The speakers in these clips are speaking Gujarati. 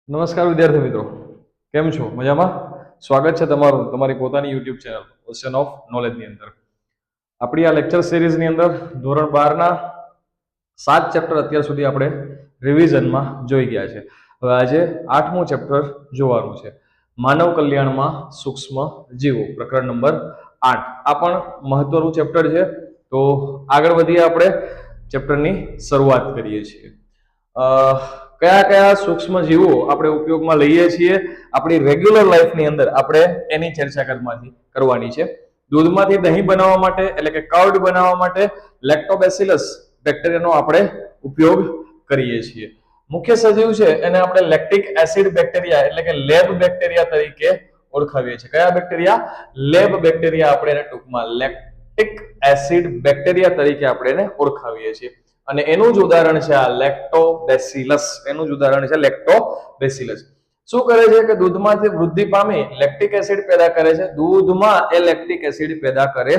નમસ્કાર વિદ્યાર્થી મિત્રો, કેમ છો? મજામાં? સ્વાગત છે તમારું તમારી પોતાની યુટ્યુબ ચેનલ ઓશન ઓફ નોલેજની અંદર. આપણી આ લેક્ચર સિરીઝની અંદર ધોરણ 12 ના 7 ચેપ્ટર અત્યાર સુધી આપણે રિવિઝનમાં જોઈ ગયા છે. હવે આજે 8મું ચેપ્ટર જોવાનું છે. માનવ કલ્યાણમાં સૂક્ષ્મ જીવો, પ્રકરણ નંબર 8. આ પણ મહત્વનું ચેપ્ટર છે. તો આગળ વધીએ, આપણે ચેપ્ટરની શરૂઆત કરીએ છીએ. કયા કયા સૂક્ષ્મ જીવો આપણે ઉપયોગમાં લઈએ છીએ આપણી રેગ્યુલર લાઈફની અંદર, આપણે એની ચર્ચા કરવાની છે. દૂધમાંથી દહીં બનાવવા માટે એટલે કે કર્ડ બનાવવા માટે લેક્ટોબેસિલસ બેક્ટેરિયાનો આપણે ઉપયોગ કરીએ છીએ. મુખ્ય સજીવ છે એને આપણે લેક્ટિક એસિડ બેક્ટેરિયા એટલે કે લેબ બેક્ટેરિયા તરીકે ઓળખાવીએ છીએ. કયા બેક્ટેરિયા? લેબ બેક્ટેરિયા આપણે એને ટૂંકમાં લેક્ટિક એસિડ બેક્ટેરિયા તરીકે આપણે એને ઓળખાવીએ છીએ. અને એનું જ ઉદાહરણ છે આ લેક્ટોબેસિલસ. એનું જ ઉદાહરણ છે લેક્ટોબેસિલસ. શું કરે છે કે દૂધમાંથી વૃદ્ધિ પામી લેક્ટિક એસિડ પેદા કરે છે. દૂધમાં એ લેક્ટિક એસિડ પેદા કરે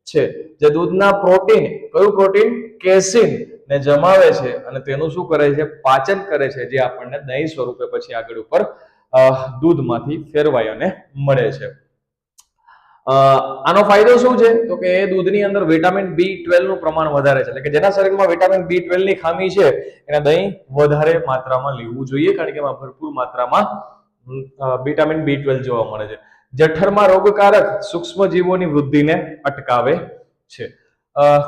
છે, જે દૂધના પ્રોટીન, કયું પ્રોટીન? કેસીન ને જમાવે છે અને તેનું શું કરે છે? પાચન કરે છે, જે આપણને દહીં સ્વરૂપે પછી આગળ ઉપર દૂધમાંથી ફેરવાય અને મળે છે. આનો ફાયદો શું છે? તો કે એ દૂધની અંદર વિટામિન B12 નું પ્રમાણ વધારે છે. એટલે કે જેના શરીરમાં વિટામિન B12 ની ખામી છે એને દહીં વધારે માત્રામાં લેવું જોઈએ, કારણ કે એમાં ભરપૂર માત્રામાં વિટામિન B12 જોવા મળે છે. જઠરમાં રોગકારક સૂક્ષ્મ જીવોની વૃદ્ધિને અટકાવે છે.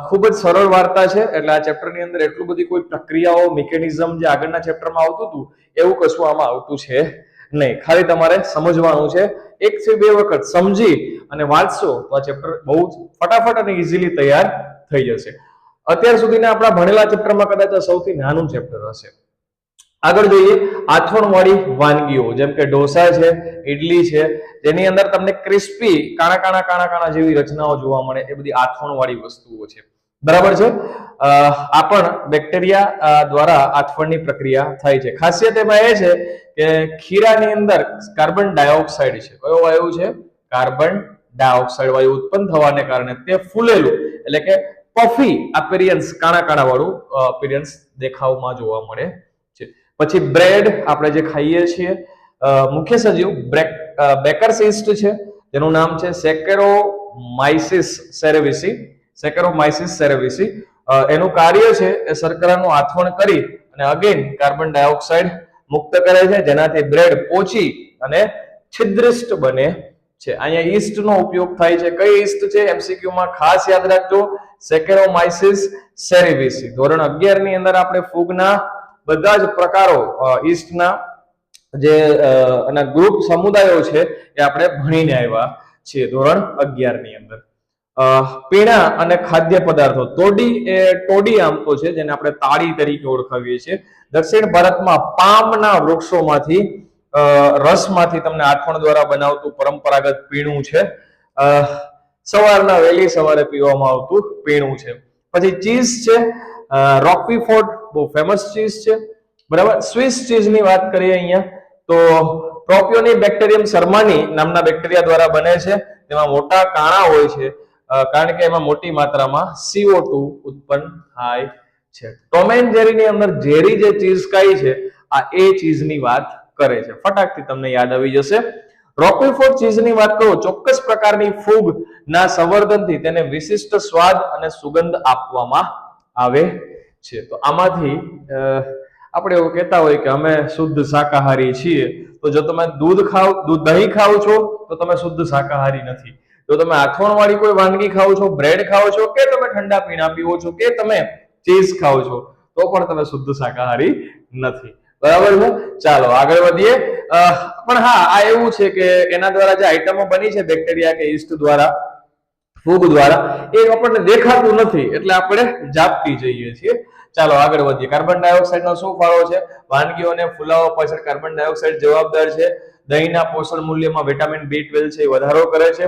ખૂબ જ સરળ વાર્તા છે. એટલે આ ચેપ્ટરની અંદર એટલું બધી કોઈ પ્રક્રિયાઓ, મિકેનિઝમ જે આગળના ચેપ્ટરમાં આવતું હતું એવું કશું આમાં આવતું છે નહીં. ખાલી તમારે સમજવાનું છે. 1 થી 2 વખત સમજી અને વાંચશો તો આ ચેપ્ટર બહુ ફટાફટ અને ઇઝીલી તૈયાર થઈ જશે. અત્યાર સુધીના આપણા ભણેલા ચેપ્ટરમાં કદાચ સૌથી નાનું ચેપ્ટર હશે. આગળ જોઈએ, આથવણવાળી વાનગીઓ, જેમ કે ઢોસા છે, ઇડલી છે, જેની અંદર તમને ક્રિસ્પી કાણા કાણા જેવી રચનાઓ જોવા મળે, એ બધી આથવણવાળી વસ્તુઓ છે. બરાબર છે. આ પણ બેક્ટેરિયા દ્વારા આથવણની પ્રક્રિયા થાય છે. ખાસિયત એમાં એ છે કે ખીરાની અંદર કાર્બન ડાયોક્સાઇડ છે. કયો વાયુ છે? કાર્બન ડાયોક્સાઇડ વાયુ ઉત્પન્ન થવાને કારણે તે ફૂલેલું એટલે કે પફી અપિયરન્સ, કાણા વાળું અપિયરન્સ દેખાવમાં જોવા મળે છે. પછી બ્રેડ આપણે જે ખાઈએ છીએ, મુખ્ય સજીવ બેકર્સ યીસ્ટ છે, જેનું નામ છે સેકેરોમાઇસિસ સેરેવિસી. સેકેરોમાઇસિસ સેરેવિસી એનું કાર્ય છે એ શર્કરાનું આથવણ કરી અને અગેન કાર્બન ડાયોક્સાઇડ મુક્ત કરે છે, જેનાથી બ્રેડ પોચી અને છિદ્રિષ્ટ બને છે. અહીંયા યીસ્ટ નો ઉપયોગ થાય છે. કઈ યીસ્ટ છે? એમસીક્યુ માં ખાસ યાદ રાખજો, સેકેરોમાઇસિસ સેરેવિસી. ધોરણ 11 ની અંદર આપણે ફૂગના બધા જ પ્રકારો, યીસ્ટના જે એના ગ્રુપ સમુદાયો છે એ આપણે ભણીને આવ્યા છીએ ધોરણ 11 ની અંદર. પીણા અને ખાદ્ય પદાર્થો, ટોડી આમ તો છે, જેને આપણે તાળી તરીકે ઓળખાવીએ છીએ. દક્ષિણ ભારતમાં પામના વૃક્ષોમાંથી રસમાંથી તમને આથવણ દ્વારા બનાવતું પરંપરાગત પીણું છે. વહેલી સવારે પીવામાં આવતું પીણું છે. પછી ચીઝ છે, રોકવીફોર્ટ બહુ ફેમસ ચીઝ છે. બરાબર. સ્વિસ ચીઝની વાત કરીએ અહીંયા તો પ્રોપિયોની બેક્ટેરિયમ શર્માની નામના બેક્ટેરિયા દ્વારા બને છે. તેમાં મોટા કાણા હોય છે, કારણ કે એમાં મોટી માત્રામાં CO2 ઉત્પન્ન થાય છે. ટોમ એન્ડ જેરીની અંદર જેરી જે ચીઝ ખાય છે, આ એ ચીઝની વાત કરે છે. ફટાકથી તમને યાદ આવી જશે. રોકવીફોર્ટ ચીઝની વાત કરું, ચોક્કસ પ્રકારની ફૂગ ના સંવર્ધનથી તેને વિશિષ્ટ સ્વાદ અને સુગંધ આપવામાં આવે છે. તો આમાંથી આપણે એવું કહેતા હોય કે અમે શુદ્ધ શાકાહારી છીએ. તો જો તમે દહીં ખાવ છો તો તમે શુદ્ધ શાકાહારી નથી. જો તમે આથવણવાળી કોઈ વાનગી ખાવ છો, બ્રેડ ખાવ છો, કે તમે ઠંડા પીણા પીવો છો, કે તમે ચીઝ ખાવ છો, તો પણ તમે શુદ્ધ શાકાહારી નથી. બરાબર છે. ચાલો આગળ વધીએ. પણ હા, આ એવું છે કે એના દ્વારા જે આઈટમો બની છે બેક્ટેરિયા કે યીસ્ટ દ્વારા, ફૂગ દ્વારા, એ આપણને દેખાતું નથી, એટલે આપણે જાપતી જઈએ છીએ. ચાલો આગળ વધીએ. કાર્બન ડાયોક્સાઇડ નો શું ફાળો છે? વાનગીઓને ફુલાવવા પાછળ કાર્બન ડાયોક્સાઇડ જવાબદાર છે. દહીંના પોષણ મૂલ્યમાં વિટામિન B12 છે એ વધારો કરે છે.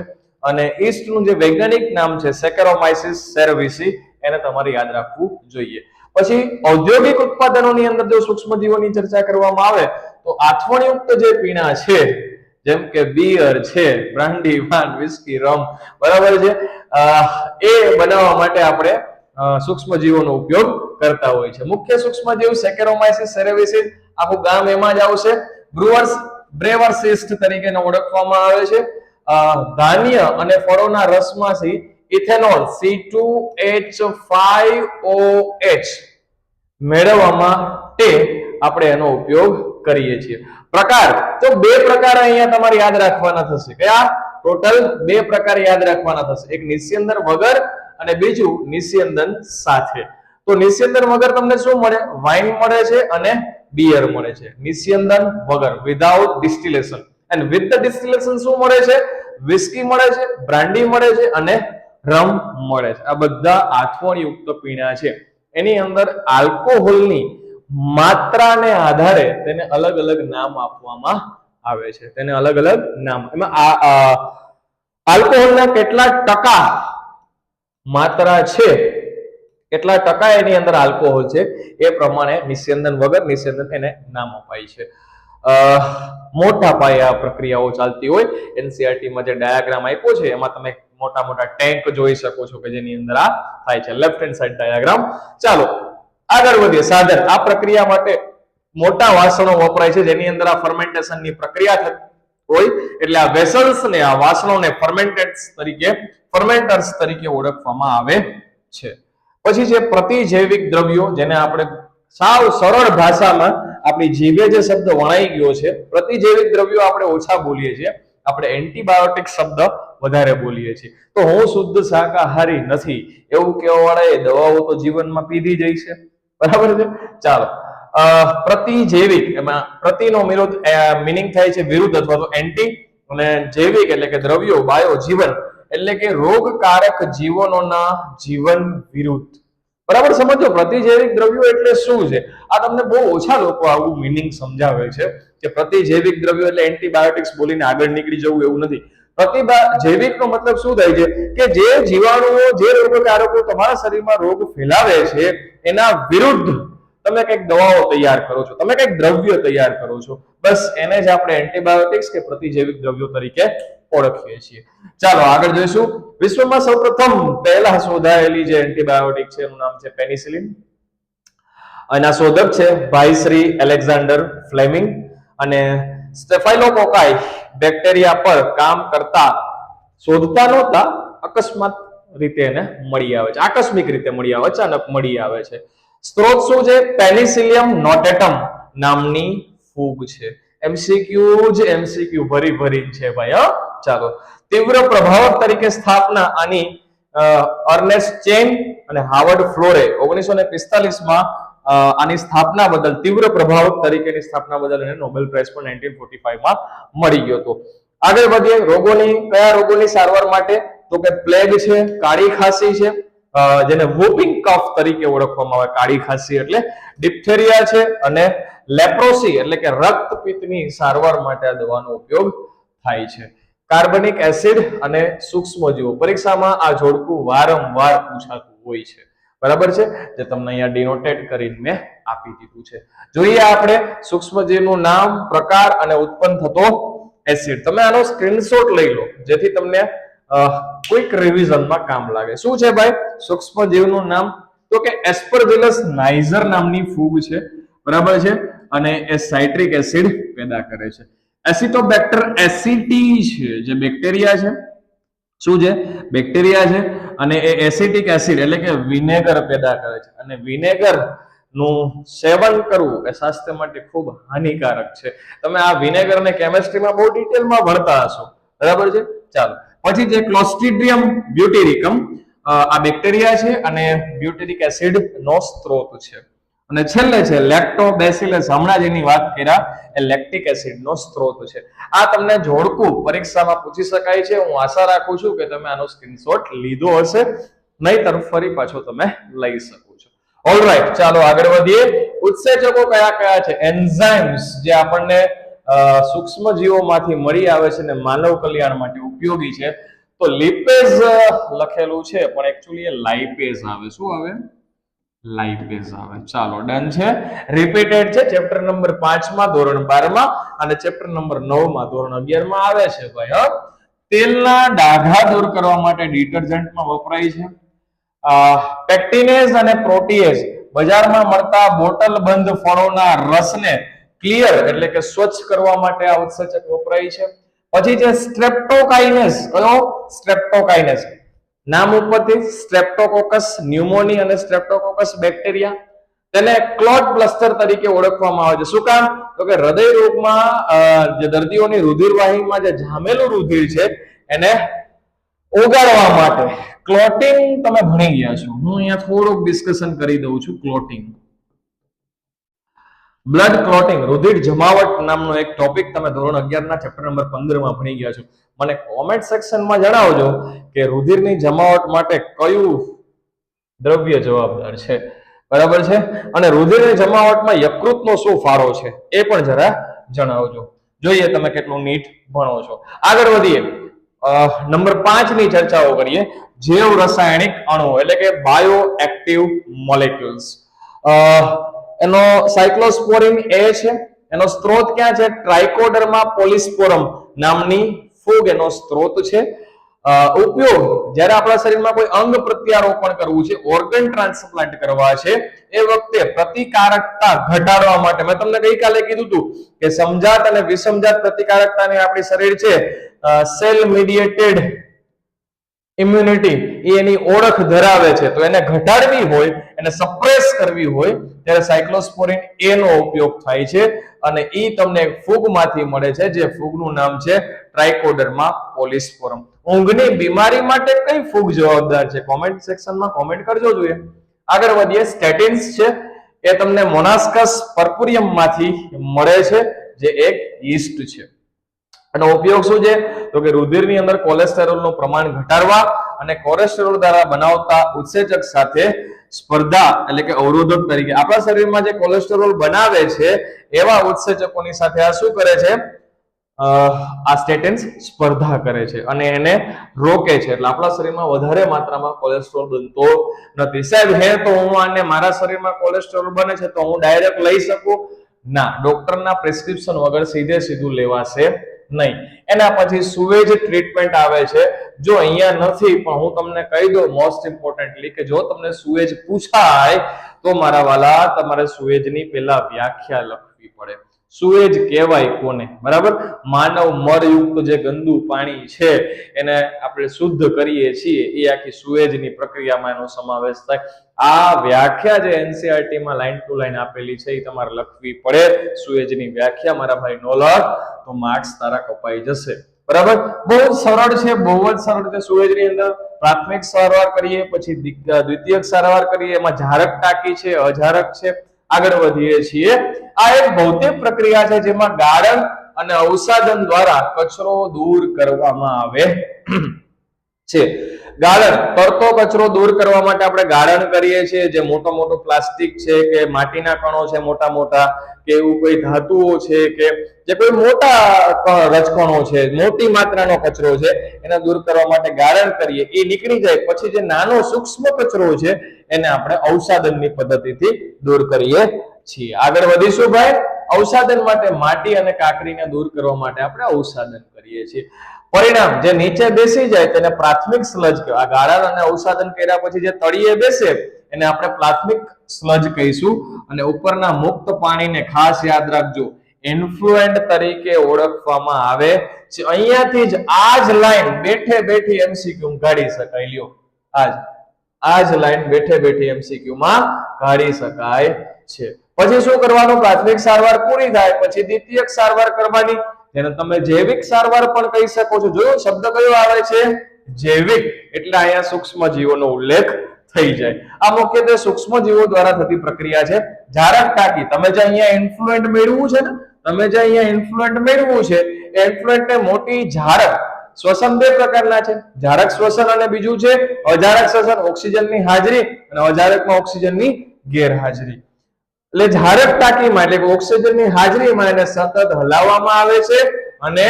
અને યીસ્ટનું જે વૈજ્ઞાનિક નામ છે સેકેરોમાઇસિસ સેરેવિસી, એને તમારે યાદ રાખવું જોઈએ. પછી ઔદ્યોગિક ઉત્પાદનોની અંદર જો સૂક્ષ્મજીવોની ચર્ચા કરવામાં આવે તો આથવણયુક્ત જે પીણા છે, જેમ કે બિયર છે, બ્રાન્ડી, વાન, વિસ્કી, રમ, બરાબર છે, એ બનાવવા માટે આપણે સૂક્ષ્મજીવોનો ઉપયોગ કરતા હોય છે. મુખ્ય સૂક્ષ્મજીવ સેકેરોમાઇસિસ સેરેવિસિસ, આખું ગામ એમાં જ આવશે. બ્રેવરસિસ્ટ તરીકે ઓળખવામાં આવે છે. ધાન્ય અને ફળોના રસમાંથી ઇથેનોલ C2H5OH મેળવવા માટે આપણે એનો ઉપયોગ કરીએ છીએ. પ્રકાર તો બે પ્રકાર અહીંયા તમારે યાદ રાખવાના થશે. કયા? ટોટલ બે પ્રકાર યાદ રાખવાના થશે. એક નિસ્યંદન વગર અને બીજું નિસ્યંદન સાથે. તો નિસ્યંદન વગર તમને શું મળે? વાઇન મળે છે અને બિયર મળે છે. નિસ્યંદન વગર without distillation, and with the distillation શું મળે છે? વિસ્કી મળે છે, બ્રાન્ડી મળે છે અને રમ મળે છે. આ બધા આથવણયુક્ત પીણા છે. એની અંદર આલ્કોહોલની માત્રાને આધારે તેને અલગ અલગ નામ આપવામાં આવે છે. તેને અલગ અલગ નામ, એમાં આલ્કોહોલના કેટલા ટકા માત્રા છે, કેટલા ટકા એની અંદર આલ્કોહોલ છે, એ પ્રમાણે નિસ્યંદન વગર નિસ્યંદન એને નામ અપાય છે. મોટા પાયે આ પ્રક્રિયાઓ ચાલતી હોય. NCERT માં જે ડાયાગ્રામ આપ્યો છે એમાં તમે મોટા મોટા ટેન્ક જોઈ શકો છો કે જેની અંદર આ થાય છે. Left hand side diagram. ચાલો આગળ વધીએ. સાધન. આ પ્રક્રિયા માટે મોટા વાસણો વપરાય છે જેની અંદર આ ફર્મેન્ટેશનની પ્રક્રિયા થતી હોય, એટલે આ વેસલ્સ ને આ વાસણોને ફર્મેન્ટર્સ તરીકે ઓળખવામાં આવે છે. પછી છે પ્રતિજૈવિક દ્રવ્યો, જેને આપણે સાવ સરળ ભાષામાં આપણી જીભે જે શબ્દ વણાઈ ગયો છે. પ્રતિજૈવિક દ્રવ્યો આપણે ઓછા બોલીએ છીએ, આપણે એન્ટીબાયોટિક શબ્દ વધારે બોલીએ છીએ. તો હું શુદ્ધ શાકાહારી નથી એવું કહેવા વાળા એ દવાઓ તો જીવનમાં પીધી જાય છે, બરાબર છે. ચાલો, પ્રતિજૈવિક, એમાં પ્રતિનો મિનિંગ થાય છે વિરુદ્ધ અથવા તો એન્ટી, અને જૈવિક એટલે કે દ્રવ્યો, બાયો જીવન એટલે કે રોગકારક જીવનોના જીવન વિરુદ્ધ. બરાબર સમજો. પ્રતિજૈવિક દ્રવ્યો એટલે શું છે? આ તમને બહુ ઓછા લોકો આવું મિનિંગ સમજાવે છે કે પ્રતિજૈવિક દ્રવ્યો એટલે એન્ટીબાયોટિક્સ બોલીને આગળ નીકળી જવું એવું નથી. જૈવિક નો મતલબ શું થાય છે કે જે જીવાણુઓ, જે રોગકારકો તમારા શરીરમાં રોગ ફેલાવે છે એના વિરુદ્ધ તમે કંઈક દવાઓ તૈયાર કરો છો, તમે કંઈક દ્રવ્ય તૈયાર કરો છો. બસ એને જ આપણે એન્ટીબાયોટિક્સ કે પ્રતિજૈવિક દ્રવ્યો તરીકે ઓળખીએ છીએ. ચાલો આગળ જોઈશું. વિશ્વમાં સૌપ્રથમ પહેલા શોધાયેલી જે એન્ટીબાયોટિક છે એનું નામ છે પેનિસિલિન. એના શોધક છે ભાઈશ્રી એલેક્ઝાન્ડર ફ્લેમિંગ, અને સ્ટેફાઇલોકોકાઈ બેક્ટેરિયા પર કામ કરતા શોધતા નહોતા, અકસ્માત રીતે એને મળી આવે છે, આકસ્મિક રીતે મળી આવે, અચાનક મળી આવે છે. સ્ત્રોત શું છે? પેનિસિલિયમ નોટેટમ નામની ફૂગ છે. એમસીક્યુ ભરી છે ભાઈ. ચાલો, તીવ્ર પ્રભાવક તરીકે સ્થાપના આની અર્નેસ્ટ ચેન અને હાર્વર્ડ ફ્લોરે 1945 માં આની સ્થાપના બદલ, તીવ્ર પ્રભાવક તરીકેની સ્થાપના બદલ એને નોબેલ પ્રાઇઝ પણ 1945 માં મળી ગયો હતો. આગળ વધીએ. કયા રોગોની સારવાર માટે? તો કે પ્લેગ છે, કાળી ખાંસી છે, જેને વૂપિંગ કફ તરીકે ઓળખવામાં આવે, કાળી ખાંસી એટલે ડિપ્થેરિયા છે, અને લેપ્રોસી એટલે કે રક્તપિત્તની સારવાર માટે આ દવાનો ઉપયોગ થાય છે. કાર્બનિક એસિડ અને સૂક્ષ્મજીવો. પરીક્ષામાં આ જોડકું વારંવાર પૂછાતું હોય છે, બરાબર છે, જે તમને અહીંયા ડિનોટેટ કરીને મેં આપી દીધું છે. જોઈએ આપણે સૂક્ષ્મજીવનું નામ, પ્રકાર અને ઉત્પન્ન થતો એસિડ. તમે આનો સ્ક્રીનશોટ લઈ લો જેથી તમને ક્વિક રિવિઝનમાં કામ લાગે. શું છે ભાઈ સૂક્ષ્મજીવનું નામ? તો કે એસ્પરજિલસ નાઇઝર નામની ફૂગ છે, બરાબર છે, અને એ સાઇટ્રિક એસિડ પેદા કરે છે. એસિટોબેક્ટર એસિટી છે, જે બેક્ટેરિયા છે. શું છે? બેક્ટેરિયા છે, અને એ એસિટિક એસિડ એટલે કે વિનેગર પેદા કરે છે, અને વિનેગર નું સેવન કરવું એ સ્વાસ્થ્ય માટે ખૂબ હાનિકારક છે. તમે આ વિનેગર ને કેમિસ્ટ્રીમાં બહુ ડિટેલમાં ભણતા હશો, બરાબર છે. ચાલો, પછી જે ક્લોસ્ટ્રીડિયમ બ્યુટેરિકમ, આ બેક્ટેરિયા છે અને બ્યુટેરિક એસિડ નો સ્ત્રોત છે. અને છેલ્લે છે લેક્ટોબેસિલસ, હમણાં જેની વાત કર્યા એ લેક્ટિક એસિડ નો સ્ત્રોત છે. આ તમને જોડકું પરીક્ષામાં પૂછી શકાય છે. હું આશા રાખું છું કે તમે આનો સ્ક્રીનશોટ લીધો હશે, નહીતર ફરી પાછો તમે લઈ શકો છો. ઓલરાઈટ, ચાલો આગળ વધીએ. ઉત્સેચકો કયા કયા છે? એન્ઝાઇમ્સ, જે આપણને સૂક્ષ્મજીવોમાંથી મળી આવે છે અને માનવ કલ્યાણ માટે ઉપયોગી છે. તો લિપેઝ લખેલું છે પણ એકચ્યુઅલી એ લાઇપેઝ આવે. શું આવે? લાઇપેઝ આવે. ચાલો, ડન છે. રિપીટેડ છે ચેપ્ટર નંબર 5 માં, ધોરણ 12 માં, અને ચેપ્ટર નંબર 9 માં, ધોરણ 11 માં આવે છે ભાઈ. તેલના ડાઘા દૂર કરવા માટે ડિટર્જન્ટમાં વપરાય છે. પેક્ટિનેઝ અને પ્રોટીએઝ, બજારમાં મળતા બોટલ બંધ ફળોના રસને ક્લિયર એટલે કે સ્વચ્છ કરવા માટે આ ઉત્સેચક વપરાય છે. પછી છે સ્ટ્રેપ્ટોકાઇનેસ. કયો? સ્ટ્રેપ્ટોકાઇનેસ. નામ ઉપરથી સ્ટ્રેપ્ટોકોકસ ન્યુમોની અને સ્ટ્રેપ્ટોકોકસ બેક્ટેરિયા, તેને ક્લોટ બ્લસ્ટર તરીકે ઓળખવામાં આવે છે. શું કામ? તો કે હૃદય રોગમાં જે દર્દીઓની રુધિરવાહીમાં જે જામેલું રુધિર છે એને ઓગાળવા માટે. ક્લોટિંગ તમે ભણી ગયા છો, હું અહીંયા થોડુંક ડિસ્કશન કરી દઉં છું. ક્લોટિંગ, બ્લડ ક્લોટિંગ, રુધિર જમાવટ નામનો એક ટોપિક તમે ધોરણ 11 ના ચેપ્ટર નંબર 15 માં ભણી ગયા છો. મને કોમેન્ટ સેક્શનમાં જણાવજો કે રુધિરની જમાવટ માટે કયું દ્રવ્ય જવાબદાર છે. બરાબર છે? અને રુધિરની જમાવટમાં યકૃતનો શું ફાળો છે એ પણ જરા જણાવજો. જોઈએ તમે કેટલું નીટ ભણો છો. આગળ વધીએ, નંબર 5 ની ચર્ચાઓ કરીએ. જૈવ રાસાયણિક અણુઓ એટલે કે બાયો એક્ટિવ મોલેક્યુલ્સ. એનો સાયક્લોસ્પોરિન એ છે. એનો સ્ત્રોત ક્યાં છે? ટ્રાઇકોડર્મા પોલિસ્પોરમ નામની ફૂગ એનો સ્ત્રોત છે. ઉપયોગ જ્યારે આપણા શરીરમાં કોઈ અંગ પ્રત્યારોપણ કરવું છે, ઓર્ગન ટ્રાન્સપ્લાન્ટ કરવા છે, એ વખતે પ્રતિકારકતા ઘટાડવા માટે મેં તમને ગઈકાલે કીધું હતું કે સમજાત અને વિસમજાત પ્રતિકારકતાની આપણી શરીર છે સેલ મીડિયેટેડ ઇમ્યુનિટી એની ઓળખ ધરાવે છે. તો એને ઘટાડવી હોય, એને સપ્રેસ કરવી હોય ત્યારે સાયક્લોસ્પોરિન એ નો ઉપયોગ થાય છે અને ઈ તમને ફૂગમાંથી મળે છે, જે ફૂગનું નામ છે ટ્રાઇકોડર્મા પોલિસ્પોરમ. ઊંઘની બીમારી માટે કઈ ફૂગ જવાબદાર છે? કોમેન્ટ સેક્શનમાં કોમેન્ટ કરજો. જોઈએ આગળ વધીએ. સ્ટેટિન્સ છે એ તમને મોનાસ્કસ પર્પુરિયમ માંથી મળે છે, જે એક યીસ્ટ છે. એનો ઉપયોગ શું છે? તો કે રુધિરની અંદર કોલેસ્ટેરોલનું પ્રમાણ ઘટાડવા અને કોલેસ્ટેરોલ દ્વારા બનાવતા ઉત્સેચક સાથે સ્પર્ધા એટલે કે અવરોધક તરીકે આપણા શરીરમાં જે કોલેસ્ટેરોલ બનાવે છે એવા ઉત્સેચકોની સાથે આ શું કરે છે? આ સ્ટેટિન્સ સ્પર્ધા કરે છે અને એને રોકે છે. એટલે આપણા શરીરમાં વધારે માત્રામાં કોલેસ્ટ્રોલ બનતો નથી. સાહેબ હે તો હું આને મારા શરીરમાં કોલેસ્ટ્રોલ બને છે તો હું ડાયરેક્ટ લઈ શકું? ના, ડોક્ટરના પ્રિસ્ક્રિપ્શન વગર સીધું લેવાશે નહીં. એના પછી સુવેજ ટ્રીટમેન્ટ આવે છે. જો અહીંયા નથી પણ હું તમને કહી દઉં મોસ્ટ ઇમ્પોર્ટન્ટલી કે જો તમને સુવેજ પૂછાય તો મારા વાલા તમારે સુવેજની પહેલા વ્યાખ્યા લખવી પડે. સુએજ કહેવાય કોને? બરાબર, માનવ મરયુક્ત જે ગંદુ પાણી છે એને આપણે શુદ્ધ કરીએ છીએ એ આખી સુએજની પ્રક્રિયામાં એનો સમાવેશ થાય. આ વ્યાખ્યા જે એનસીઈઆરટી માં લાઈન ટુ લાઈન આપેલી છે એ તમારે લખવી પડે. સુએજની વ્યાખ્યા મારા ભાઈ નો લખ તો માર્ક્સ તારા કપાઈ જશે. બરાબર, બહુ જ સરળ છે, બહુ જ સરળ છે. સુએજની અંદર પ્રાથમિક સારવાર કરીએ, પછી દ્વિતીયક સારવાર કરીએ, એમાં જારક ટાંકી છે, અજારક છે. આગળ વધીએ છીએ. આ એક ભૌતિક પ્રક્રિયા છે જેમાં ગાળણ અને અવસાદન દ્વારા કચરો દૂર કરવામાં આવે છે. ગાળણ, તરતો કચરો દૂર કરવા માટે આપણે ગાળણ કરીએ છીએ. જે મોટો પ્લાસ્ટિક છે કે માટીના કણો છે મોટા કે એવું કોઈ ધાતુઓ છે કે જે કોઈ મોટા રજકણો છે, મોટી માત્રાનો કચરો છે, એને દૂર કરવા માટે ગાળણ કરીએ. એ નીકળી જાય પછી જે નાનો સૂક્ષ્મ કચરો છે એને આપણે અવસાદનની પદ્ધતિથી દૂર કરીએ છીએ. આગળ વધીશું ભાઈ. અવસાદન માટે માટી અને કાકરીને દૂર કરવા માટે આપણે અવસાદન કરીએ છીએ. પરિણામ જે નીચે બેસી જાય તેને પ્રાથમિક સ્લજ કહેવાય. આ ગાળણ અને અવસાદન કર્યા પછી જે તળિયે બેસે એને આપણે પ્રાથમિક સ્લજ કહીશું અને ઉપરના મુક્ત પાણીને ખાસ યાદ રાખજો ઇન્ફ્લુએન્ટ તરીકે ઓળખવામાં આવે છે. અહીંયાથી જ આ જ લાઈન બેઠી એમસીક્યુ કાઢી શકાય. લ્યો આ જ લાઈન બેઠી એમસીક્યુ માં કાઢી શકાય છે. પછી શું કરવાનું? પ્રાથમિક સારવાર પૂરી થાય પછી દ્વિતીયક સારવાર કરવાની, જેને તમે જૈવિક સારવાર પણ કહી શકો છો. જોયો શબ્દ કયો આવે છે? જૈવિક. એટલે અહીંયા સૂક્ષ્મ જીવોનો ઉલ્લેખ થઈ જાય. આ મુખ્યત્વે સૂક્ષ્મ જીવો દ્વારા થતી પ્રક્રિયા છે. જારક ટાંકી, તમે જે અહીંયા ઇન્ફ્લુએન્ટ મેળવ્યું છે ને, એ ઇન્ફ્લુએન્ટને મોટી જારક, શ્વસન બે પ્રકારના છે, જારક શ્વસન અને બીજું છે અજારક શ્વસન. ઓક્સિજનની હાજરી અને અજારકમાં ઓક્સિજનની ગેરહાજરી. એટલે જારક ટાંકીમાં એટલે કે ઓક્સિજનની હાજરીમાં એને સતત હલાવવામાં આવે છે અને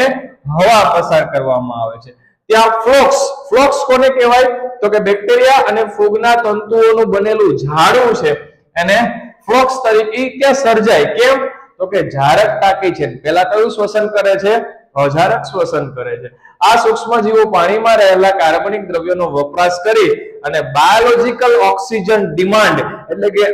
હવા પસાર કરવામાં આવે છે. ત્યાં ફ્લોક્સ કોને કહેવાય? તો કે બેક્ટેરિયા અને ફૂગના તંતુઓનું બનેલું ઝાડું છે એને ફ્લોક્સ તરીકે ક્યાં સર્જાય? કેમ? તો કે જારક ટાંકી છે. પહેલા કયું શ્વસન કરે છે? અજારક શ્વસન કરે છે. આ સૂક્ષ્મ જીવો પાણીમાં રહેલા કાર્બનિક દ્રવ્યોનો વપરાશ કરી અને બાયોલોજીકલ ઓક્સિજન ડિમાન્ડ એટલે કે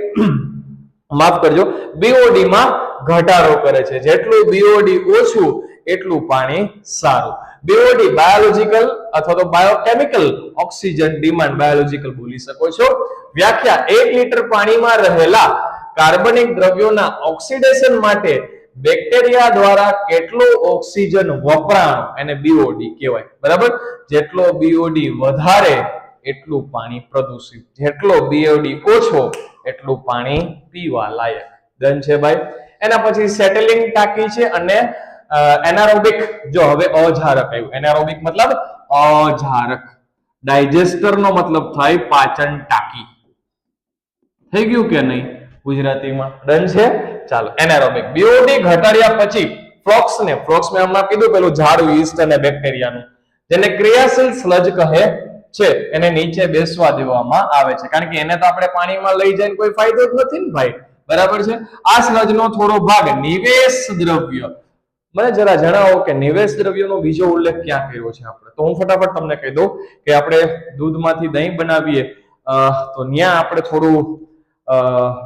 માફ કરજો BOD માં ઘટાડો કરે છે. જેટલું બીઓડી ઓછું એટલું પાણી સારું. બીઓડી બાયોલોજીકલ અથવા તો બાયોકેમિકલ ઓક્સિજન ડિમાન્ડ, બાયોલોજીકલ બોલી શકો છો. વ્યાખ્યા: 1 લીટર પાણીમાં રહેલા કાર્બનિક દ્રવ્યોના ઓક્સિડેશન માટે બેક્ટેરિયા દ્વારા કેટલો ઓક્સિજન વપરાણો એને બીઓડી કહેવાય. બરાબર, જેટલો બીઓડી વધારે એટલું પાણી પ્રદૂષિત, જેટલો બીઓડી ઓછો એટલું પાણી પીવા લાયક. ડન છે ભાઈ. એના પછી સેટલિંગ ટાંકી છે અને એનારોબિક. જો હવે અજારક આવ્યું. એનારોબિક મતલબ અજારક. ડાયજેસ્ટર નો મતલબ થાય પાચન ટાંકી. થઈ ગયું કે નહીં ગુજરાતીમાં? ડન છે. ચાલો, એનારોબિક. બીઓડી ઘટાડ્યા પછી ફ્લોક્સ મેં હમણાં કીધું પેલું ઝાડુ, યીસ્ટ અને બેક્ટેરિયાનું, જેને ક્રિયાશીલ સ્લજ કહે છે, એને નીચે બેસવા દેવામાં આવે છે. કારણ કે એને તો આપણે પાણીમાં લઈ જઈને કોઈ ફાયદો જ નથી ને ભાઈ. બરાબર છે. આ સ્લજનો થોડો ભાગ નિવેશ દ્રવ્ય. મને જરા જણાવો કે નિવેશ દ્રવ્યનો બીજો ઉલ્લેખ ક્યાં કર્યો છે આપણે? તો હું ફટાફટ તમને કહી દઉં કે આપણે દૂધમાંથી દહીં બનાવીએ તો ત્યાં આપણે થોડું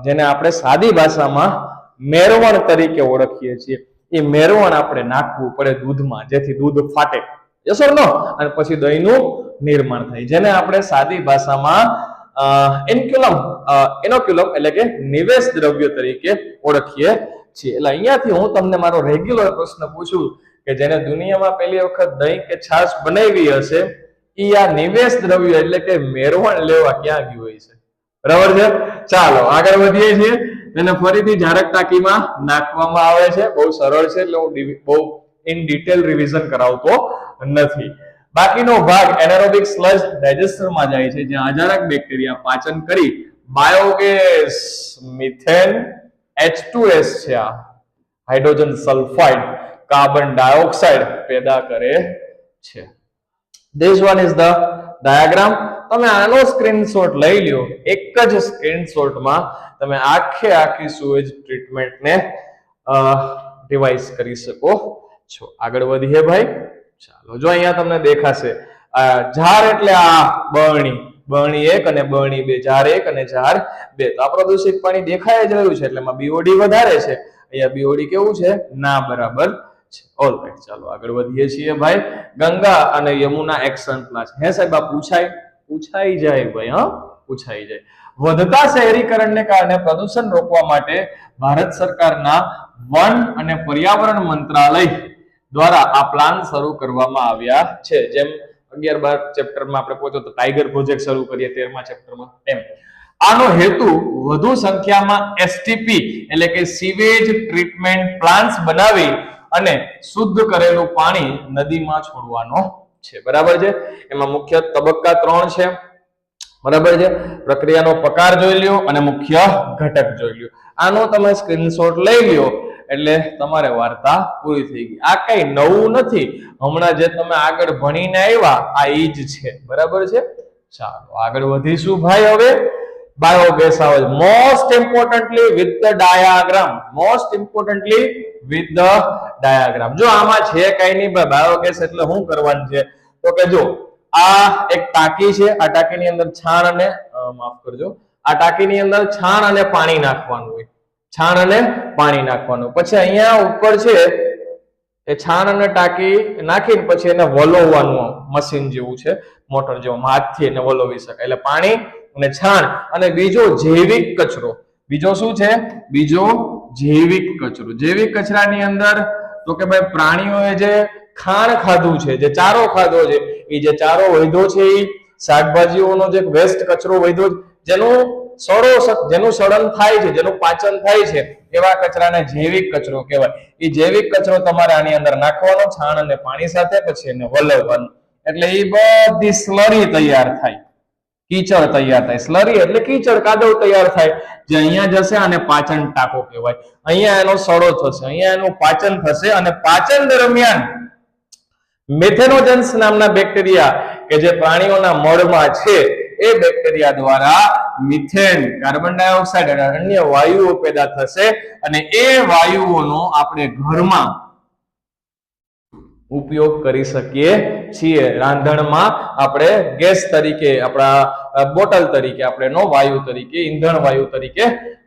જેને આપણે સાદી ભાષામાં મેરવણ તરીકે ઓળખીએ છીએ, એ મેરવણ આપણે નાખવું પડે દૂધમાં, જેથી દૂધ ફાટે. યસ ઓર નો? અને પછી દહીંનું નિર્માણ થાય, જેને આપણે સાદી ભાષામાં ઇનોક્યુલમ એટલે કે નિવેશ દ્રવ્ય તરીકે ઓળખીએ છીએ. એટલે અહીંયાથી હું તમને મારો રેગ્યુલર પ્રશ્ન પૂછું કે જેને દુનિયામાં પહેલી વખત દહીં કે છાશ બનાવી હશે, એ આ નિવેશ દ્રવ્ય એટલે કે મેરવણ લેવા ક્યાં ગયું હોય છે? બરાબર છે. ચાલો આગળ વધીએ છીએ. એને ફરીથી ઝારક ટાંકીમાં નાખવામાં આવે છે. બહુ સરળ છે, એટલે હું બહુ ઇન ડિટેલ રિવિઝન કરાવતો નથી. બાકીનો ભાગ એનારોબિક સ્લજ ડાયજેસ્ટરમાં જાય છે, જ્યાં અજારક બેક્ટેરિયા પાચન કરી બાયોગેસ, મિથેન, H2S છે, આ હાઇડ્રોજન સલ્ફાઇડ, કાર્બન ડાયોક્સાઇડ પેદા કરે છે. This one is the diagram. તમે આનો સ્ક્રીનશોટ લઈ લ્યો. એક જ સ્ક્રીનશોટમાં તમે આખી સુએજ ટ્રીટમેન્ટને ડિવાઇસ કરી શકો છો. આગળ વધીએ ભાઈ. ચાલો, જો અહીંયા તમને દેખાશે ઝાર એટલે આ બરણી, બરણી 1 અને બરણી 2, ઝાર 1 અને ઝાર 2. તો આ પ્રદૂષિત પાણી દેખાય જ રહ્યું છે, એટલે એમાં બીઓડી વધારે છે. અહીંયા બીઓડી કેવું છે? ના બરાબર છે. ઓલરાઈટ, ચાલો આગળ વધીએ છીએ ભાઈ. ગંગા અને યમુના એક્શન પ્લાન. હે સાહેબ, આ પૂછાઈ જાય ભાઈ. હા, પૂછાઈ જાય. વધતા શહેરીકરણને કારણે પ્રદૂષણ રોકવા માટે ભારત સરકારના વન અને પર્યાવરણ મંત્રાલય દ્વારા આ પ્લાન શરૂ કરવામાં આવ્યા છે. જેમ 11-12 ચેપ્ટરમાં આપણે પહોંચો તો ટાઈગર પ્રોજેક્ટ શરૂ કરીએ, 13મા ચેપ્ટરમાં એમ. આનો હેતુ વધુ સંખ્યામાં એસટીપી એટલે કે સીવેજ ટ્રીટમેન્ટ પ્લાન્ટ્સ બનાવી અને શુદ્ધ કરેલું પાણી નદીમાં છોડવાનો છે. બરાબર છે. એમાં મુખ્ય તબક્કા 3 છે. બરાબર છે. પ્રક્રિયાનો પ્રકાર જોઈ લ્યો અને મુખ્ય ઘટક જોઈ લ્યો. આનો તમે સ્ક્રીનશોટ લઈ લ્યો એટલે તમારે વાર્તા પૂરી થઈ ગઈ. આ કઈ નવું નથી, હમણાં જે તમે આગળ ભણીને આવ્યા આ ઈ જ છે. બરાબર છે. ચાલો આગળ વધીશું ભાઈ. હવે બાયોગેસ આવે. Most importantly with the diagram. Most importantly with the diagram. જો આમાં છે કઈ નહીં ભાઈ. બાયોગેસ એટલે શું કરવાનું છે તો કે જો આ એક ટાંકી છે. આ ટાંકીની અંદર છાણ અને માફ કરજો, આ ટાંકીની અંદર છાણ અને પાણી નાખવાનું હોય. છાણ અને પાણી નાખવાનું. પછી અહીંયા ઉપર છે એ છાણ અને ટાંકી નાખીને પછી એને વલોવવાનું મશીન જેવું છે, મોટર જેવું, હાથથી એને વલોવી શકાય. એટલે પાણી અને છાણ અને બીજો જૈવિક કચરો. બીજો શું છે? બીજો જૈવિક કચરો. જૈવિક કચરાની અંદર તો કે ભાઈ પ્રાણીઓએ જે ખાણ ખાધું છે, જે ચારો ખાધો છે, એ જે ચારો વધ્યો છે, એ શાકભાજીઓનો જે વેસ્ટ કચરો વધ્યો, જેનું સડન થાય છે, જેનું પાચન થાય છે, એવા કચરાને જૈવિક કચરો કહેવાય. એ જૈવિક કચરો તમારે આની અંદર નાખવાનો છાણ અને પાણી સાથે, પછી એને વલવવાનું. એટલે એ બધી સ્લરી તૈયાર થાય, કીચડ તૈયાર થાય. સ્લરી એટલે કીચડ, કાદવ તૈયાર થાય, જે અહીંયા જશે અને પાચન ટાંકો કહેવાય. અહીંયા એનો સડો થશે, અહીંયા એનું પાચન થશે અને પાચન દરમિયાન મેથેનોજન્સ નામના બેક્ટેરિયા કે જે પ્રાણીઓના મળમાં છે, એ બેક્ટેરિયા દ્વારા મિથેન, કાર્બન ડાયોક્સાઇડ અને અન્ય વાયુઓ પેદા થશે અને એ વાયુઓનો આપણે ઘરમાં ઉપયોગ કરી શકીએ છીએ. રાંધણમાં આપણે ગેસ તરીકે, આપણા બોટલ તરીકે, આપણે નો વાયુ તરીકે, ઈંધણ વાયુ તરીકે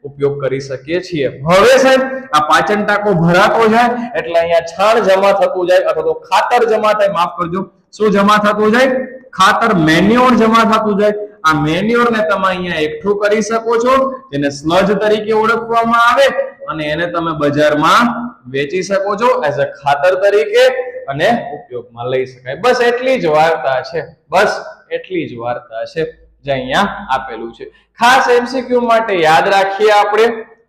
ઉપયોગ કરી શકીએ છીએ. હવે સાહેબ આ પાચન ટાંકો ભરાતો જાય એટલે અહીંયા છાણ જમા થતું જાય અથવા તો ખાતર જમા થાય, માફ કરજો, શું જમા થતું જાય? ખાતર, મેન્યોર જમા થતું જાય. આ મેન્યોર ને તમે અહીંયા એકઠું કરી શકો છો, જેને સ્લજ તરીકે ઓળખવામાં આવે, અને એને તમે બજારમાં વેચી શકો છો એઝ અ ખાતર તરીકે અને ઉપયોગમાં લઈ શકાય. બસ એટલી જ વાર્તા છે, બસ એટલી જ વાર્તા છે જે અહીંયા આપેલું છે. ખાસ એમસીક્યુ માટે યાદ રાખીએ આપણે,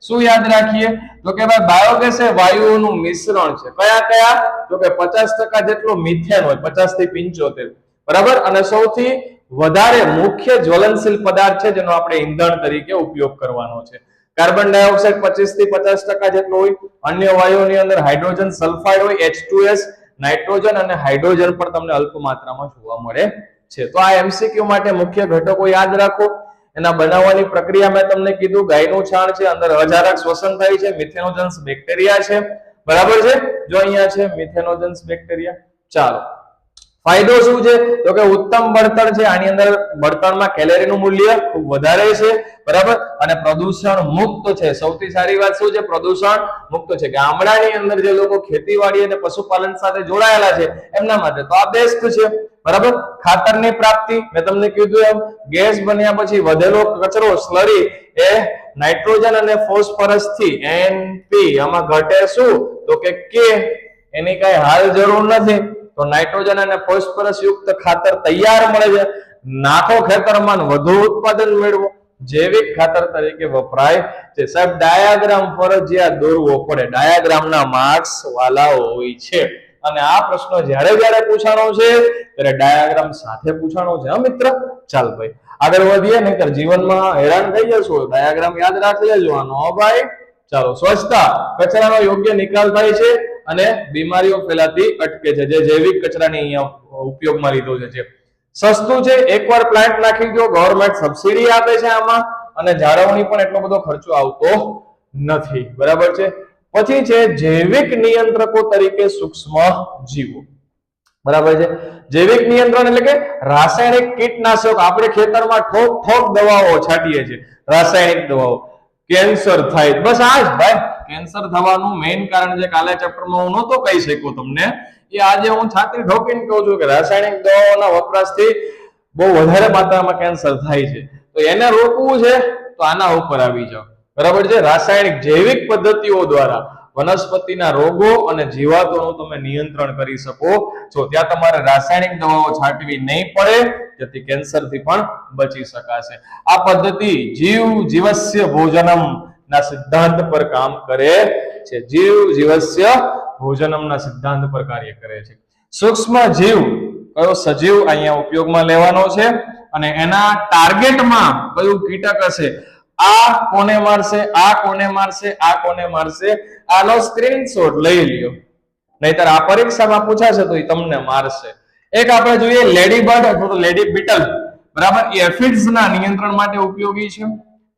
શું યાદ રાખીએ? તો કે ભાઈ બાયોગેસ એ વાયુઓનું મિશ્રણ છે. કયા કયા? તો કે 50% જેટલો મિથેન હોય, 50 થી 75, બરાબર. અને સૌથી વધારે મુખ્ય જ્વલનશીલ પદાર્થ છે જેનો આપણે ઈંધણ તરીકે ઉપયોગ કરવાનો છે. કાર્બન ડાયોક્સાઇડ 25 થી 50% જેટલો હોય. અન્ય વાયુઓની અંદર હાઇડ્રોજન સલ્ફાઇડ હોય, H2S, નાઇટ્રોજન અને હાઇડ્રોજન પણ તમને અલ્પ માત્રામાં જોવા મળે છે. તો આ એમસીક્યુ માટે મુખ્ય ઘટકો યાદ રાખો. એના બનાવવાની પ્રક્રિયા મેં તમને કીધું, ગાયનું છાણ છે, અંદર અજારક શ્વસન થાય છે, મિથેનોજન્સ બેક્ટેરિયા છે, બરાબર છે. જો અહીંયા છે મિથેનોજન્સ બેક્ટેરિયા. ચાલો, ફાયદો શું છે? તો કે ઉત્તમ બળતણ છે. આની અંદર બળતણમાં કેલરીનું મૂલ્ય ખૂબ વધારે છે, બરાબર. અને પ્રદૂષણ મુક્ત છે. સૌથી સારી વાત શું છે? પ્રદૂષણ મુક્ત છે. ગામડાની અંદર જે લોકો ખેતીવાડી અને પશુપાલન સાથે જોડાયેલા છે એમના માટે તો આ બેસ્ટ છે, બરાબર. ખાતરની પ્રાપ્તિ, મેં તમને કીધું એમ, ગેસ બન્યા પછી વધેલો કચરો, સ્લરી, એ નાઇટ્રોજન અને ફોસ્ફરસ થી NP આમાં ઘટે શું? તો કે K. એની કઈ હાલ જરૂર નથી. તો નાઇટ્રોજન અને ફોસ્ફરસ યુક્ત ખાતર તૈયાર મળે છે. નાખો ખેતરમાં, વધુ ઉત્પાદન મેળવો. જૈવિક ખાતર તરીકે વપરાય છે. સાહેબ ડાયાગ્રામ ફરજિયાત દોરવો પડે, ડાયાગ્રામના માર્ક્સ વાલા હોય છે. અને આ પ્રશ્ન જ્યારે જ્યારે પૂછાણો છે ત્યારે ડાયાગ્રામ સાથે પૂછાણો છે. હા મિત્ર, ચાલ ભાઈ આગળ વધીએ, નહીતર જીવનમાં હેરાન થઈ જશો. ડાયાગ્રામ યાદ રાખી લેજો આનો. ભાઈ ચાલો, સ્વચ્છતા, કચરાનો યોગ્ય નિકાલ થાય છે અને બીમારીઓ ફેલાતી અટકે છે, જે જૈવિક કચરાની અહીંયા ઉપયોગમાં લીધો છે. સસ્તું છે, એકવાર પ્લાન્ટ નાખી દો, ગવર્મેન્ટ સબસિડી આપે છે આમાં, અને જાળવણી પણ એટલો બધો ખર્ચો આવતો નથી, બરાબર છે. પછી છે જૈવિક નિયંત્રકો તરીકે સૂક્ષ્મ જીવો, બરાબર છે. જૈવિક નિયંત્રણ એટલે કે રાસાયણિક કીટનાશક, આપણે ખેતરમાં ઠોક ઠોક દવાઓ છાંટીએ છીએ, રાસાયણિક દવાઓ. કેન્સર થાય, બસ આ જ ભાઈ, કેન્સર થવાનું મેઇન કારણ છે. કાલે ચેપ્ટરમાં હું નહોતો કહી શક્યો તમને, એ આજે હું છાતી ઠોકીને કહું છું કે રાસાયણિક દવાઓના વપરાશથી બહુ વધારે માત્રામાં કેન્સર થાય છે. તો એને રોકવું છે તો આના ઉપર આવી જાઓ, બરાબર છે. રાસાયણિક જૈવિક પદ્ધતિઓ દ્વારા વનસ્પતિના રોગો અને જીવાતોનું તમે નિયંત્રણ કરી શકો છો. ત્યાં તમારે રાસાયણિક દવાઓ છાંટવી નહીં પડે, જેથી કેન્સરથી પણ બચી શકાશે. આ પદ્ધતિ જીવ જીવસ્ય ભોજનમ ના સિદ્ધાંત પર કામ કરે છે. જીવ જીવસ્ય ભોજનમ ના સિદ્ધાંત પર કાર્ય કરે છે. સૂક્ષ્મ જીવ કયો સજીવ અહીંયા ઉપયોગમાં લેવાનો છે, અને એના ટાર્ગેટમાં કયું કીટક હશે, આ કોને મારશે, આ કોને મારશે, આ કોને મારશે, આનો સ્ક્રીનશોટ લઈ લ્યો, નહીતર આ પરીક્ષામાં પૂછાશે તો એ તમને મારશે. એક આપણે જોઈએ લેડી બર્ડ અથવા તો લેડી બીટલ, બરાબર. એ એફિડ્સ ના નિયંત્રણ માટે ઉપયોગી છે.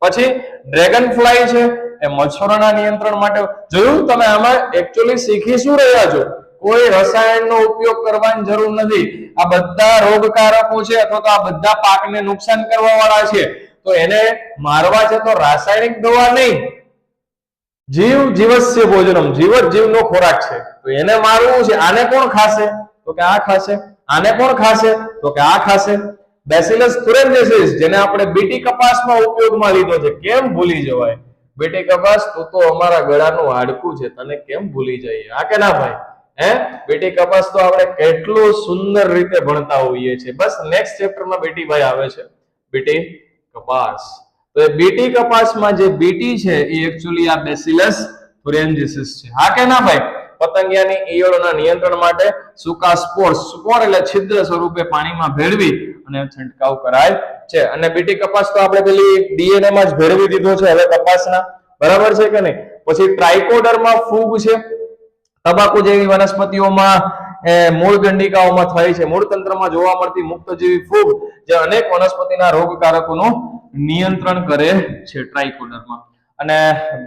પછી ડ્રેગન ફ્લાય છે, એ મચ્છરોના નિયંત્રણ માટે. જોયું તમે, આમાં એકચ્યુઅલી શીખી શું રહ્યા છો? કોઈ રસાયણનો ઉપયોગ કરવાની જરૂર નથી. આ બધા રોગકારકો છે અથવા તો આ બધા પાકને નુકસાન કરવા વાળા છે, તો એને મારવા છે તો રાસાયણિક દવા નહીં, જીવ જીવસ્ય ભોજનમ, જીવ જ જીવનો ખોરાક છે, તો એને મારવું છે. આને કોણ ખાશે? તો કે આ ખાશે. આને કોણ ખાશે? તો કે આ ખાશે. બેસિલસ thuringiensis, જેને આપણે બીટી કપાસમાં ઉપયોગમાં લીધો છે, કેમ ભૂલી જવાય? બીટી કપાસ તો અમારા ગળાનું હાડકું છે, તને કેમ ભૂલી જઈએ? હા કે ના ભાઈ? બીટી કપાસ તો આપણે કેટલું સુંદર રીતે ભણતા હોઈએ છીએ. બસ નેક્સ્ટ ચેપ્ટરમાં બીટી ભાઈ આવે છે, બીટી કપાસ. તો એ બીટી કપાસમાં જે બીટી છે એ એકચ્યુઅલી આ બેસિલસ thuringiensis છે. હા કે ના ભાઈ? પતંગિયાની ઈયળોના નિયંત્રણ માટે સૂકા સ્પોર, સ્પોર એટલે છિદ્ર સ્વરૂપે પાણીમાં ભેળવી અને છંટકાવ કરાય છે. અને બીટી કપાસ તો આપણે પેલી ડીએનએ માં જ ભેળવી દીધો છે હવે કપાસના, બરાબર છે કે નહીં? પછી ટ્રાઇકોડર્મા ફૂગ છે, તંબાકુ જેવી વનસ્પતિઓમાં મૂળ ગંડિકાઓમાં થાય છે. મૂળ તંત્રમાં જોવા મળતી મુક્તજીવી ફૂગ જે અનેક વનસ્પતિના રોગકારકોનું નિયંત્રણ કરે છે ટ્રાઇકોડર્મા. અને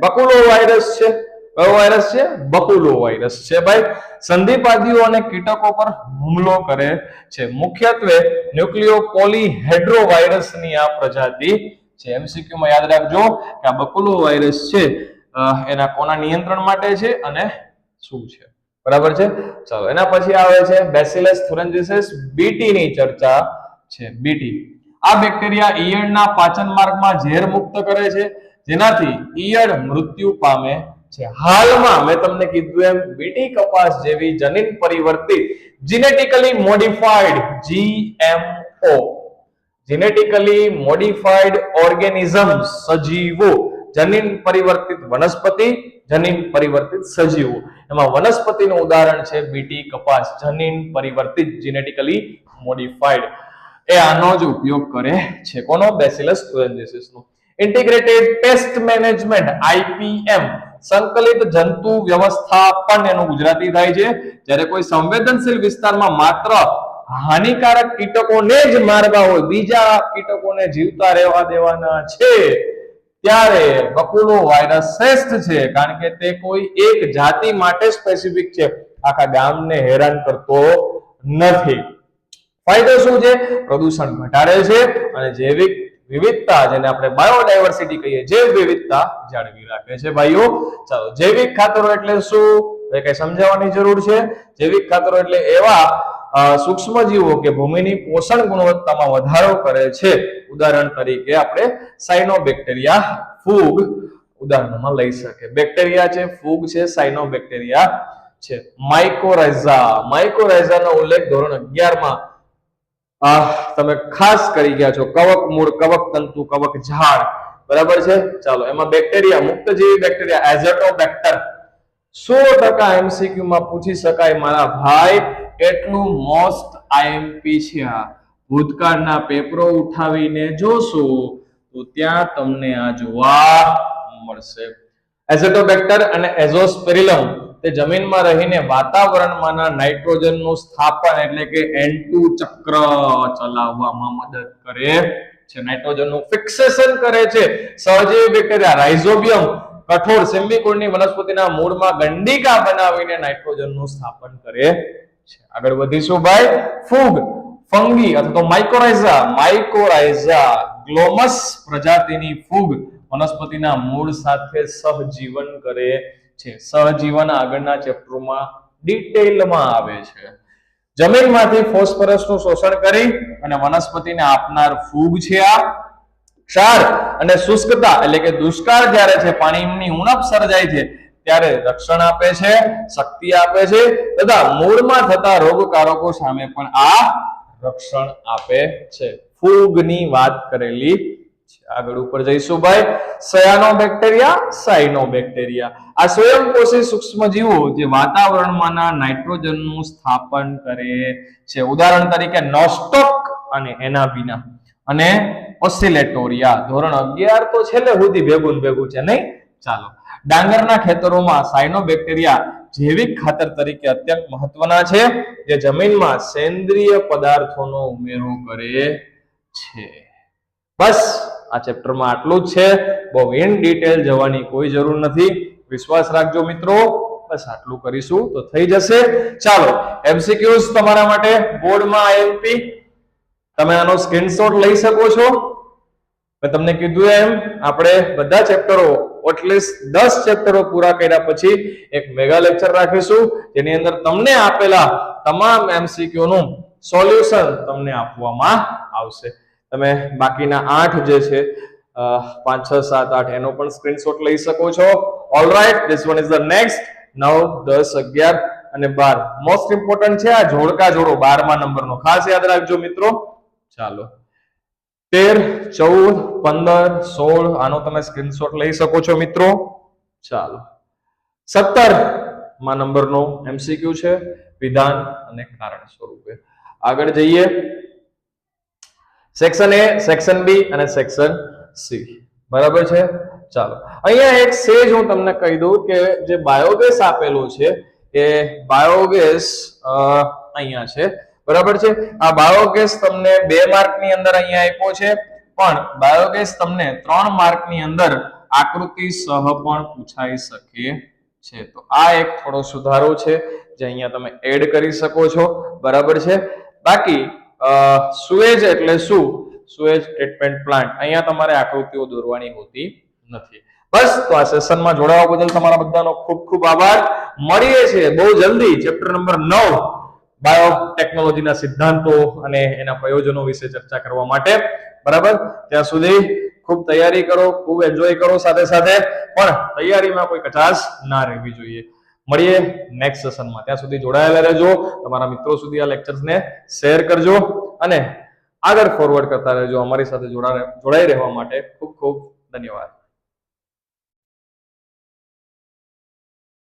બકુલો વાયરસ છે, કયો વાયરસ છે? બકુલો વાયરસ છે ભાઈ. સંધિપાદીઓ અને કીટકો પર હુમલો કરે છે. મુખ્યત્વે ન્યુક્લિયોપોલીહેડ્રો વાયરસની આ પ્રજાતિ છે. એમસીક્યુ માં યાદ રાખજો કે આ બકુલો વાયરસ છે એના કોના નિયંત્રણ માટે છે અને શું છે? બરાબર છે. ચાલો એના પછી આવે છે બેસિલસ થુરન્જીસિસ બીટી ની ચર્ચા છે. બીટી આ બેક્ટેરિયા ઈયળના પાચન માર્ગમાં ઝેર મુક્ત કરે છે, જેનાથી ઈયળ મૃત્યુ પામે છે. હાલમાં મેં તમને કીધું એમ બીટી કપાસ જેવી જનીન પરિવર્તિત genetically modified જીએમઓ genetically modified organisms સજીવો, જનીન પરિવર્તિત વનસ્પતિ, જનીન પરિવર્તિત સજીવો. એમાં વનસ્પતિનું ઉદાહરણ છે બીટી કપાસ, જનીન પરિવર્તિત જેનેટિકલી મોડિફાઈડ. એ આનો જ ઉપયોગ કરે છે. કોનો? બેસિલસ થુરન્જીસિસ નો. ઇન્ટિગ્રેટેડ પેસ્ટ મેનેજમેન્ટ આઈપીએમ સંકલિત જંતુ વ્યવસ્થાપન એનું ગુજરાતી થાય છે. જ્યારે કોઈ સંવેદનશીલ વિસ્તારમાં માત્ર હાનિકારક કીટકોને જ મારવા હોય, બીજા કીટકોને જીવતા રહેવા દેવાના છે, ત્યારે બકુલો વાયરસ શ્રેષ્ઠ છે, કારણ કે તે કોઈ એક જાતિ માટે સ્પેસિફિક છે, આખા ગામને હેરાન કરતો નથી. ફાયદો શું છે? પ્રદૂષણ ઘટાડે છે અને જૈવિક વિવિધતા, જેને આપણે બાયોડાયવર્સિટી કહીએ, જૈવ વિવિધતા જાળવી રાખે છે ભાઈઓ. ચાલો, જૈવિક ખાતરો એટલે શું? એ કઈ સમજાવવાની જરૂર છે? જૈવિક ખાતરો એટલે એવા સૂક્ષ્મજીવો કે ભૂમિની પોષણ ગુણવત્તામાં વધારો કરે છે. ઉદાહરણ તરીકે આપણે સાયનોબેક્ટેરિયા, ફૂગ ઉદાહરણમાં લઈ શકે. બેક્ટેરિયા છે, ફૂગ છે, સાયનોબેક્ટેરિયા છે. માઇકોરાઇઝાનો ઉલ્લેખ ધોરણ 11 માં તમે ખાસ કરી ગયા છો. કવક મૂળ, કવક તંતુ, કવક ઝાડ. બરાબર છે. ચાલો, એમાં બેક્ટેરિયા, મુક્તજીવી બેક્ટેરિયા એઝોટોબેક્ટર 100% એમસીક્યુ માં પૂછી શકાય મારા ભાઈ. એટલું મોસ્ટ આઈએમપી છે આ. ભૂતકાળના પેપરો ઉઠાવીને જોશો તો ત્યાં તમને આ જોવા મળશે. એઝોટોબેક્ટર અને એઝોસ્પેરિલમ તે જમીનમાં રહીને વાતાવરણમાંના નાઇટ્રોજનનું સ્થાપન એટલે કે N2 ચક્ર ચલાવવામાં મદદ કરે છે. નાઇટ્રોજનનું ફિક્સેશન કરે છે. સહજીવી બેક્ટેરિયા રાઇઝોબિયમ કઠોળ સિમ્બિકોડની વનસ્પતિના મૂળમાં ગંડિકા બનાવીને નાઇટ્રોજનનું સ્થાપન કરે છે. આગળ વધીશું ભાઈ. ફૂગ, ફંગી અથવા તો માઇકોરાઇઝા ગ્લોમસ પ્રજાતિની ફૂગ વનસ્પતિના મૂળ સાથે સહજીવન કરે છે. સહજીવન આગળના ચેપ્ટરમાં ડિટેલમાં આવે છે. જમીનમાંથી ફોસ્ફરસનું શોષણ કરી અને વનસ્પતિને આપનાર ફૂગ છે આ. ક્ષાર અને શુષ્કતા એટલે કે દુષ્કાળ જ્યારે છે, પાણીની ઉણપ સર્જાય છે, ત્યારે રક્ષણ આપે છે, શક્તિ આપે છે તથા મૂળમાં થતા રોગકારકો સામે પણ આ રક્ષણ આપે છે. ફૂગની વાત કરેલી. આગળ ઉપર જઈશું ભાઈ. સયાનોબેક્ટેરિયા, સાયનોબેક્ટેરિયા આ સ્વયંપોષી સૂક્ષ્મજીવો જે વાતાવરણમાંના નાઇટ્રોજનનું સ્થાપન કરે છે. ઉદાહરણ તરીકે નોસ્ટોક અને એનાબિના અને ઓસિલેટોરિયા. ધોરણ 11 તો છેલ્લે સુધી ભેગું છે નહીં? ચાલો, ડાંગરના ખેતરોમાં સાયનોબેક્ટેરિયા જૈવિક ખાતર તરીકે અત્યંત મહત્વના છે, જે જમીનમાં સેન્દ્રિય પદાર્થોનો ઉમેરો કરે છે. બસ આ ચેપ્ટરમાં આટલું જ છે. બહુ ઇન ડિટેલ જવાની કોઈ જરૂર નથી. વિશ્વાસ રાખજો મિત્રો. બસ આટલું કરીશું તો થઈ જશે. ચાલો, એમસીક્યુઝ તમારા માટે બોર્ડમાં આઈએમપી. તમે આનો સ્ક્રીનશોટ લઈ શકો છો. મેં તમને કીધું એમ આપણે બધા ચેપ્ટરો એટલીસ્ટ 10 ચેપ્ટરો પૂરા કર્યા પછી એક મેગા લેક્ચર રાખીશું, જેની અંદર તમને આપેલા તમામ એમસીક્યુ નું સોલ્યુશન તમને આપવામાં આવશે. તમે બાકીના 8 જે છે 5 6 7 8 એનો પણ સ્ક્રીનશોટ લઈ શકો છો. Alright, this one is the next. 9 10 11 અને 12 મોસ્ટ ઇમ્પોર્ટન્ટ છે. આ જોડકા જોડો 12મા નંબરનો ખાસ યાદ રાખજો મિત્રો. ચાલો, 13 14 15 16 આનો તમે સ્ક્રીનશોટ લઈ શકો છો મિત્રો. ચાલો, 17મા નંબરનો એમસીક્યુ છે, વિધાન અને કારણ સ્વરૂપે. આગળ જઈએ. સેક્શન એ, સેક્શન બી અને સેક્શન સી. બરાબર છે. ચાલો, અહીંયા એક સેજ હું તમને કહી દઉં કે જે બાયોગેસ આપેલો છે એ બાયોગેસ અહીંયા છે. બરાબર છે. આ બાયોગેસ તમને 2 માર્કની અંદર અહીંયા આપ્યો છે, પણ બાયોગેસ તમને 3 માર્કની અંદર આકૃતિ સહ પણ પૂછાઈ શકે છે. તો આ એક થોડો સુધારો છે જે અહીંયા તમે એડ કરી શકો છો, બરાબર છે. બાકી સુએજ એટલે શું? સુએજ ટ્રીટમેન્ટ પ્લાન્ટ, અહીંયા તમારે આકૃતિઓ દોરવાની હોતી નથી. બસ, તો આ સેશનમાં જોડાવા બદલ તમારા બધાનો ખૂબ ખૂબ આભાર. મળીએ છીએ બહુ જલ્દી ચેપ્ટર નંબર 9 બાયોટેકનોલોજીના સિદ્ધાંતો અને એના પ્રયોજનો વિશે ચર્ચા કરવા માટે, બરાબર. ત્યાં સુધી ખૂબ તૈયારી કરો, ખૂબ એન્જોય કરો, સાથે સાથે પણ તૈયારીમાં કોઈ કચાશ ના રહેવી જોઈએ. મળીએ નેક્સ્ટ સેશનમાં. ત્યાં સુધી જોડાયેલા રહેજો, તમારા મિત્રો સુધી આ લેક્ચર્સને શેર કરજો અને આગળ ફોરવર્ડ કરતા રહેજો. અમારી સાથે જોડાઈ રહેવા માટે ખૂબ ખૂબ ધન્યવાદ.